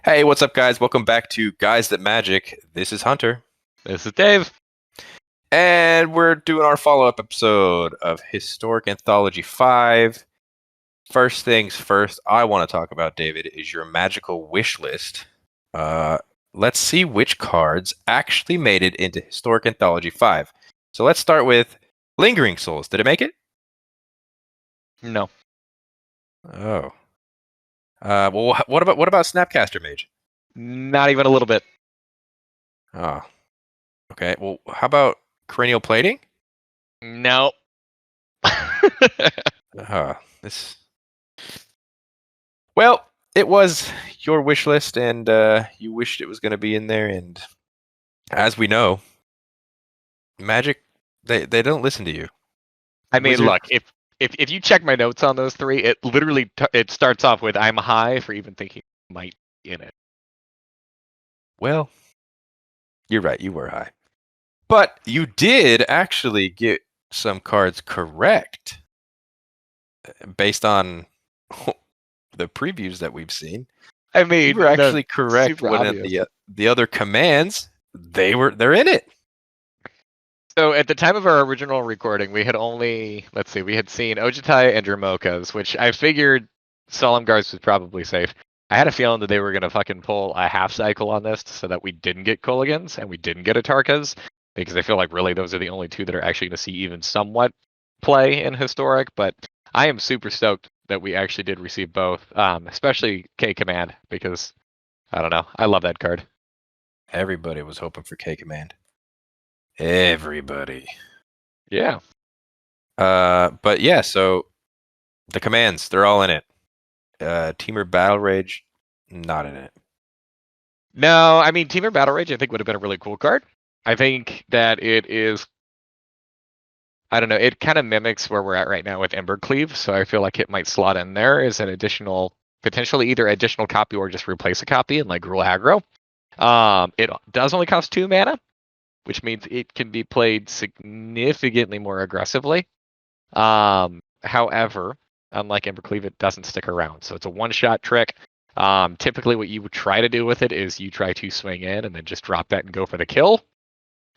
Hey, what's up, guys? Welcome back to Guys That Magic. This is Hunter, This is Dave. and we're doing our follow-up episode of Historic Anthology 5. First things first, I want to talk about, David, is your magical wish list. Let's see which cards actually made it into Historic Anthology 5. So let's start with Lingering Souls. Did it make it? No. Oh. Well, what about Snapcaster Mage? Not even a little bit. Oh. Okay. Well, how about Cranial Plating? No. This. Well, it was your wish list, and you wished it was going to be in there. And as we know, Magic, they don't listen to you. I mean, Wizard- look, if you check my notes on those three, it literally it starts off with "I'm high" for even thinking it might be in it. Well, you're right. You were high, but you did actually get some cards correct based on the previews that we've seen. I mean, You were actually correct super when obvious. the other commands they're in it. So at the time of our original recording, we had only we had seen Ojitai and Dramokas, which I figured Solemn Guards was probably safe. I had a feeling that they were gonna fucking pull a half cycle on this so that we didn't get Kolagans and we didn't get Atarkas, because I feel like really those are the only two that are actually gonna see even somewhat play in Historic. But I am super stoked that we actually did receive both, especially K Command, because I don't know, I love that card. Everybody was hoping for K Command. Everybody. Yeah. But yeah, so the commands, they're all in it. Temur Battle Rage, not in it. No, I mean Temur Battle Rage I think would have been a really cool card. I think that it is, I don't know, it kind of mimics where we're at right now with Embercleave, so I feel like it might slot in there as an additional, potentially either additional copy or just replace a copy in like Gruul Aggro. It does only cost 2 mana, which means it can be played significantly more aggressively. However, unlike Embercleave, it doesn't stick around, so it's a one-shot trick. Typically, what you would try to do with it is you try to swing in and then just drop that and go for the kill.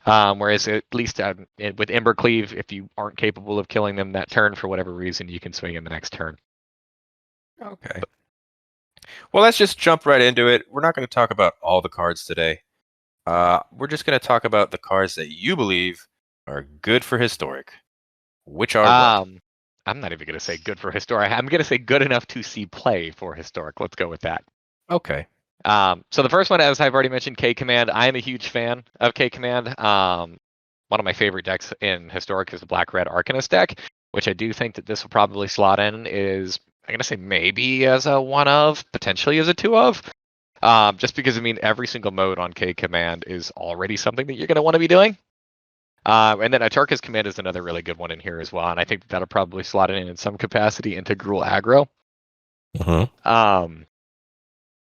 Whereas at least with Embercleave, if you aren't capable of killing them that turn for whatever reason, you can swing in the next turn. Okay. Well, let's just jump right into it. We're not going to talk about all the cards today. We're just going to talk about the cards that you believe are good for Historic. Which are what? I'm not even going to say good for Historic. I'm going to say good enough to see play for Historic. Let's go with that. Okay. So the first one, as I've already mentioned, K Command. I am a huge fan of K Command. One of my favorite decks in Historic is the Black-Red Arcanist deck, which I do think that this will probably slot in is, I'm going to say maybe as a 1 of, potentially as a 2 of. Just because, I mean, every single mode on K Command is already something that you're going to want to be doing. And then Atarka's Command is another really good one in here as well, and I think that'll probably slot in some capacity into Gruul Aggro.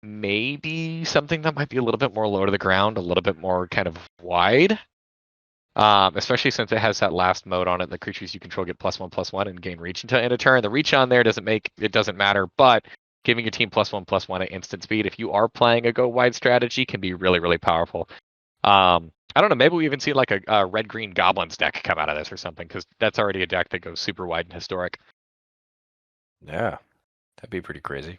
Maybe something that might be a little bit more low to the ground, a little bit more kind of wide. Especially since it has that last mode on it, the creatures you control get +1/+1 and gain reach until end of turn. The reach on there doesn't matter, but giving your team +1/+1 at instant speed, if you are playing a go wide strategy, can be really, really powerful. I don't know, maybe we even see like a red-green goblins deck come out of this or something, because that's already a deck that goes super wide in Historic. Yeah, that'd be pretty crazy.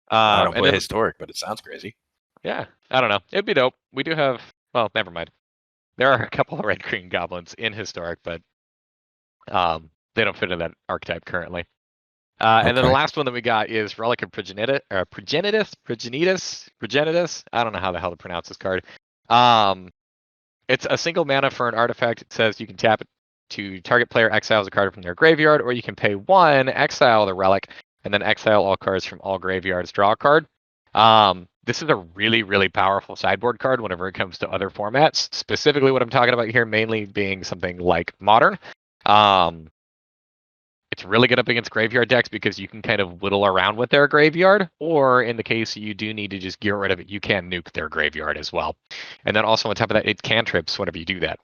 I don't play Historic, but it sounds crazy. Yeah, I don't know. It'd be dope. We do have, well, never mind. There are a couple of red-green goblins in Historic, but they don't fit in that archetype currently. And then the last one that we got is Relic of Progenitus. I don't know how the hell to pronounce this card. It's a single mana for an artifact. It says you can tap it to target player exiles a card from their graveyard, or you can pay 1, exile the relic, and then exile all cards from all graveyards, draw a card. This is a really, really powerful sideboard card whenever it comes to other formats. Specifically what I'm talking about here mainly being something like Modern. It's really good up against graveyard decks because you can kind of whittle around with their graveyard, or in the case you do need to just get rid of it, you can nuke their graveyard as well. And then also on top of that, it cantrips whenever you do that.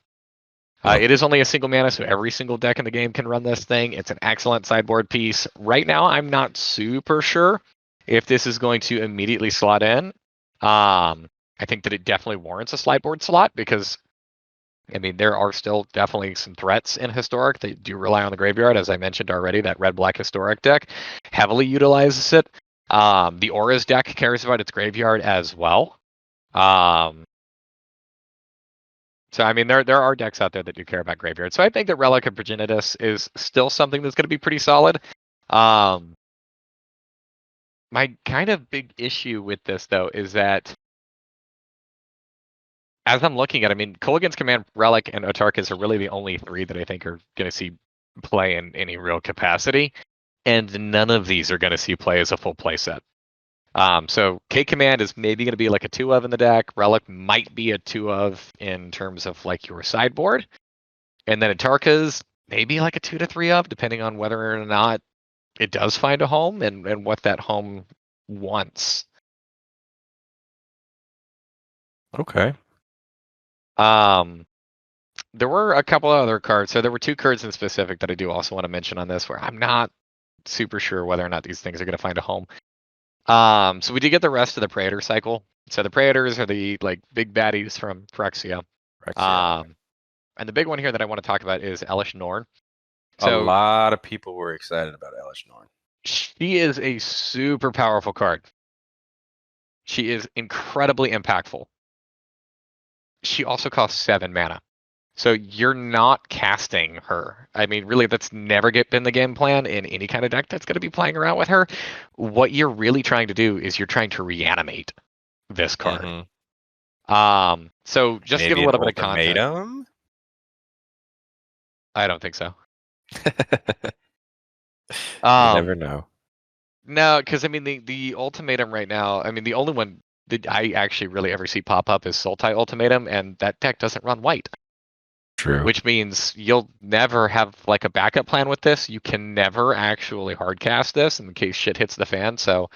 It is only a single mana, so every single deck in the game can run this thing. It's an excellent sideboard piece. Right now, I'm not super sure if this is going to immediately slot in. I think that it definitely warrants a sideboard slot because, I mean, there are still definitely some threats in Historic that do rely on the graveyard. As I mentioned already, that red-black Historic deck heavily utilizes it. The Auras deck cares about its graveyard as well. So, I mean, there are decks out there that do care about graveyard. So I think that Relic of Progenitus is still something that's going to be pretty solid. My kind of big issue with this, though, is that as I'm looking at, I mean, Kolaghan's Command, Relic, and Atarkas are really the only three that I think are going to see play in any real capacity, and none of these are going to see play as a full play set. So K Command is maybe going to be like a 2 of in the deck. Relic might be a 2 of in terms of like your sideboard, and then Atarka's maybe like a 2 to 3 of, depending on whether or not it does find a home and what that home wants. Okay. There were a couple of other cards. So there were 2 cards in specific that I do also want to mention on this where I'm not super sure whether or not these things are going to find a home. So we did get the rest of the Praetor cycle. So the Praetors are the like big baddies from Phyrexia. And the big one here that I want to talk about is Elesh Norn. A So lot of people were excited about Elesh Norn. she is a super powerful card. She is incredibly impactful. She also costs 7 mana. So you're not casting her. I mean, really, that's never been the game plan in any kind of deck that's going to be playing around with her. What you're really trying to do is you're trying to reanimate this card. So just to give Maybe a an little bit of context. ultimatum? I don't think so. You never know. No, because I mean the ultimatum right now. I mean the only one that I actually really ever see pop up is Sultai Ultimatum, and that deck doesn't run white. True. Which means you'll never have like a backup plan with this. You can never actually hardcast this in case shit hits the fan. So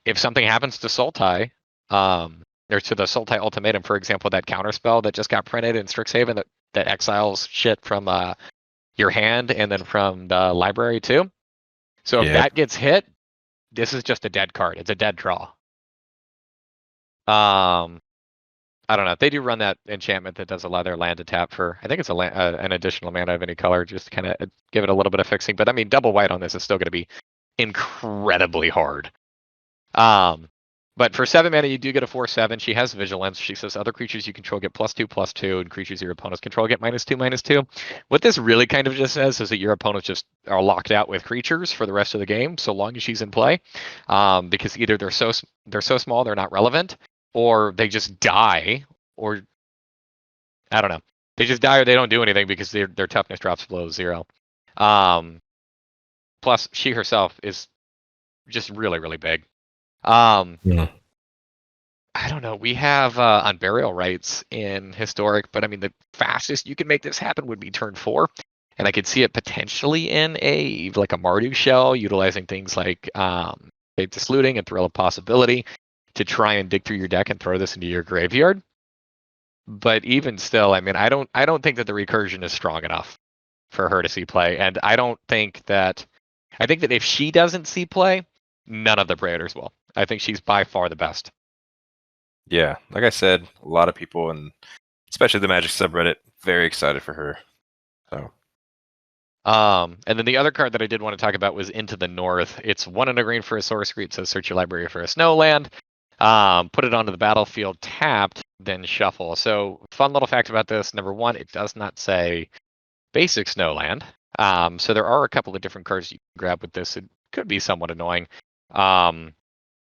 if something happens to Sultai, or to the Sultai Ultimatum, for example, that counterspell that just got printed in Strixhaven that exiles shit from your hand and then from the library too. So if that gets hit, this is just a dead card. It's a dead draw. I don't know. They do run that enchantment that does allow their land to tap for, I think it's an additional mana of any color, just to kind of give it a little bit of fixing. But I mean, double white on this is still going to be incredibly hard. But for 7 mana, you do get a 4/7. She has vigilance. She says other creatures you control get +2/+2, and creatures your opponents control get -2/-2. What this really kind of just says is that your opponents just are locked out with creatures for the rest of the game, so long as she's in play, because either they're so small they're not relevant, or they just die, or I don't know, they just die or they don't do anything because their toughness drops below 0. Plus, she herself is just really, really big. I don't know. We have Unburial Rights in Historic, but I mean, the fastest you can make this happen would be turn 4. And I could see it potentially in a Mardu shell, utilizing things like Faithless Looting and Thrill of Possibility to try and dig through your deck and throw this into your graveyard. But even still, I mean, I don't think that the recursion is strong enough for her to see play. And I think that if she doesn't see play, none of the Praetors will. I think she's by far the best. Yeah, like I said, a lot of people, and especially the Magic subreddit, very excited for her. So, and then the other card that I did want to talk about was Into the North. It's 1 and a green for a sorcery. It says search your library for a snowland. Put it onto the battlefield tapped, then shuffle. So fun little fact about this. Number 1, it does not say basic snowland. So there are a couple of different cards you can grab with this. It could be somewhat annoying.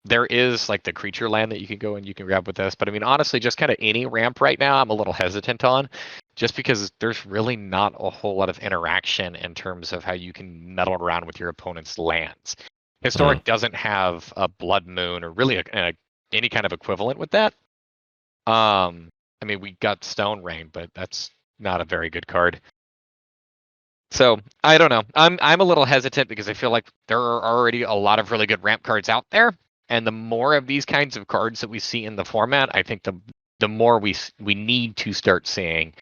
There is like the creature land that you can go and you can grab with this. But I mean, honestly, just kind of any ramp right now, I'm a little hesitant on, just because there's really not a whole lot of interaction in terms of how you can meddle around with your opponent's lands. Historic doesn't have a Blood Moon or really any kind of equivalent with that. I mean, we got Stone Rain, but that's not a very good card. So I don't know. I'm a little hesitant because I feel like there are already a lot of really good ramp cards out there. And the more of these kinds of cards that we see in the format, I think the more we need to start seeing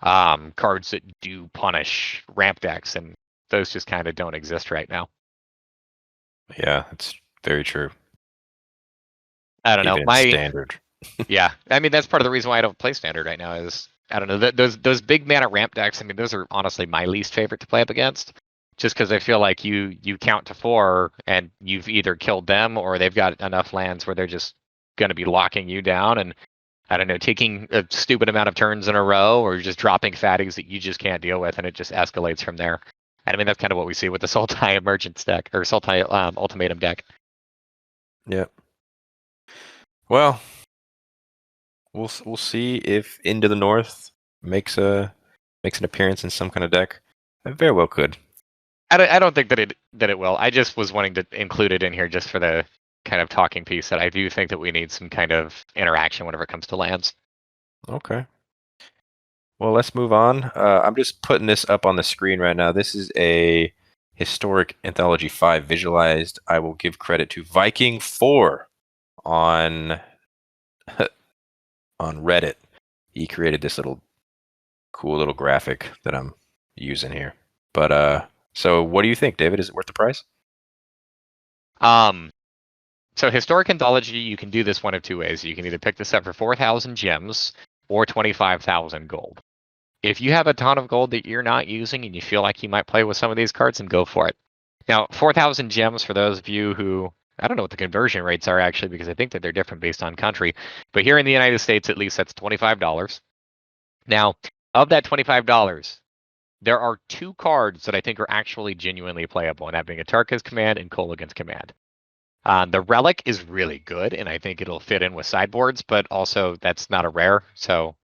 cards that do punish ramp decks, and those just kind of don't exist right now. yeah, it's very true. I don't know. even in standard. Yeah, I mean that's part of the reason why I don't play standard right now is I don't know those big mana ramp decks. I mean those are honestly my least favorite to play up against, just because I feel like you count to 4 and you've either killed them or they've got enough lands where they're just going to be locking you down and I don't know taking a stupid amount of turns in a row or just dropping fatties that you just can't deal with and it just escalates from there. And I mean that's kind of what we see with the Sultai Emergence deck or Sultai Ultimatum deck. Yep. Well, we'll see if Into the North makes an appearance in some kind of deck. It very well could. I don't think that it will. I just was wanting to include it in here just for the kind of talking piece that I do think that we need some kind of interaction whenever it comes to lands. Okay. Well, let's move on. I'm just putting this up on the screen right now. This is a historic Anthology 5 visualized. I will give credit to Viking4 on on Reddit. He created this cool little graphic that I'm using here. But so what do you think, David? Is it worth the price? So historic anthology, you can do this one of two ways. You can either pick this up for 4,000 gems or 25,000 gold. If you have a ton of gold that you're not using and you feel like you might play with some of these cards, then go for it. Now, 4,000 gems for those of you who I don't know what the conversion rates are actually because I think that they're different based on country. But here in the United States, at least, that's $25. Now, of that $25, there are 2 cards that I think are actually genuinely playable, and that being Atarka's Command and Kolaghan's Command. The Relic is really good, and I think it'll fit in with sideboards, but also that's not a rare, so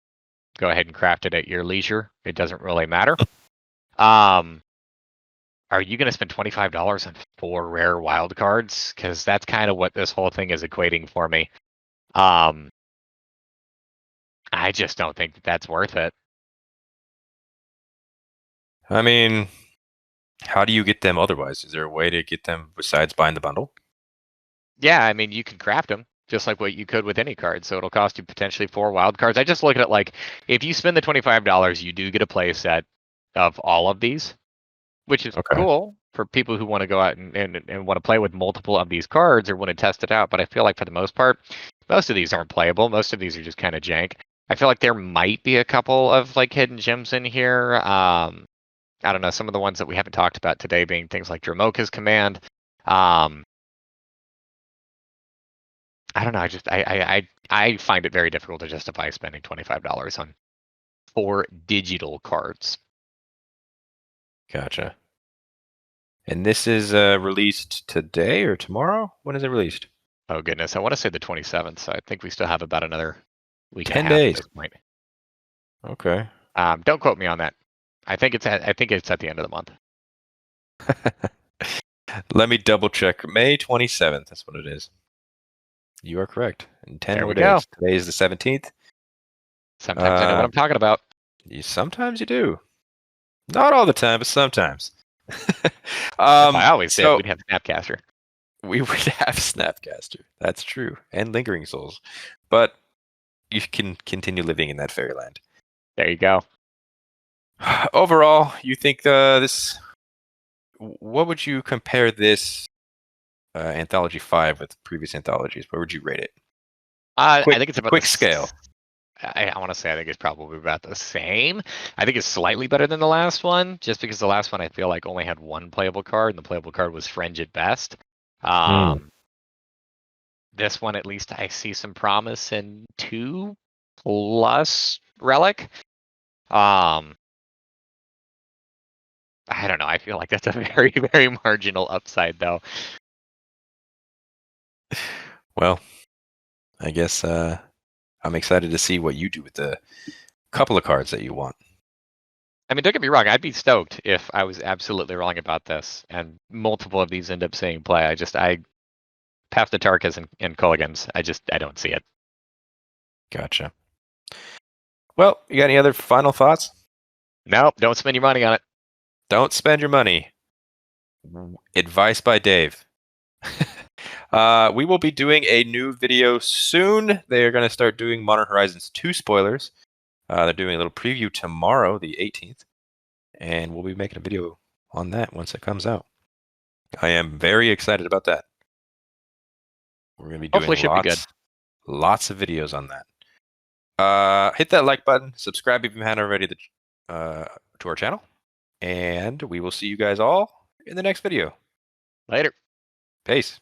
go ahead and craft it at your leisure. It doesn't really matter. Are you going to spend $25 on 4 rare wild cards? Because that's kind of what this whole thing is equating for me. I just don't think that that's worth it. I mean, how do you get them otherwise? Is there a way to get them besides buying the bundle? Yeah, I mean, you can craft them just like what you could with any card. So it'll cost you potentially 4 wild cards. I just look at it like if you spend the $25, you do get a play set of all of these, which is Okay. cool for people who want to go out and want to play with multiple of these cards or want to test it out. But I feel like for the most part, most of these aren't playable. Most of these are just kind of jank. I feel like there might be a couple of like hidden gems in here. I don't know, some of the ones that we haven't talked about today being things like Dramoka's Command. I don't know. I find it very difficult to justify spending $25 on 4 digital cards. Gotcha. And this is released today or tomorrow? When is it released? Oh goodness, I want to say the 27th. So I think we still have about another week 10 and a half days. at this point. Okay. Don't quote me on that. I think it's at the end of the month. Let me double check. May 27th. That's what it is. You are correct. In 10 There more we go. days. Today is the 17th. Sometimes I know what I'm talking about. Sometimes you do. Not all the time, but sometimes. If I always did, we'd have Snapcaster. We would have Snapcaster. That's true. And Lingering Souls. But you can continue living in that fairyland. There you go. Overall, you think this... What would you compare this Anthology 5 with previous anthologies? Where would you rate it? I think it's about quick scale. I want to say I think it's probably about the same. I think it's slightly better than the last one, just because the last one I feel like only had 1 playable card, and the playable card was Fringe at best. This one, at least, I see some promise in 2 plus Relic. I don't know. I feel like that's a very, very marginal upside, though. Well, I guess I'm excited to see what you do with the couple of cards that you want. I mean, don't get me wrong. I'd be stoked if I was absolutely wrong about this, and multiple of these end up seeing play. I past the Atarkas and Kolaghan's, I don't see it. Gotcha. Well, you got any other final thoughts? Nope. Don't spend your money on it. Don't spend your money. Advice by Dave. We will be doing a new video soon. They are going to start doing Modern Horizons 2 spoilers. They're doing a little preview tomorrow, the 18th. And we'll be making a video on that once it comes out. I am very excited about that. We're going to be doing Hopefully, should be good. Lots of videos on that. Hit that like button, subscribe if you haven't already to our channel, and we will see you guys all in the next video. Later. Peace.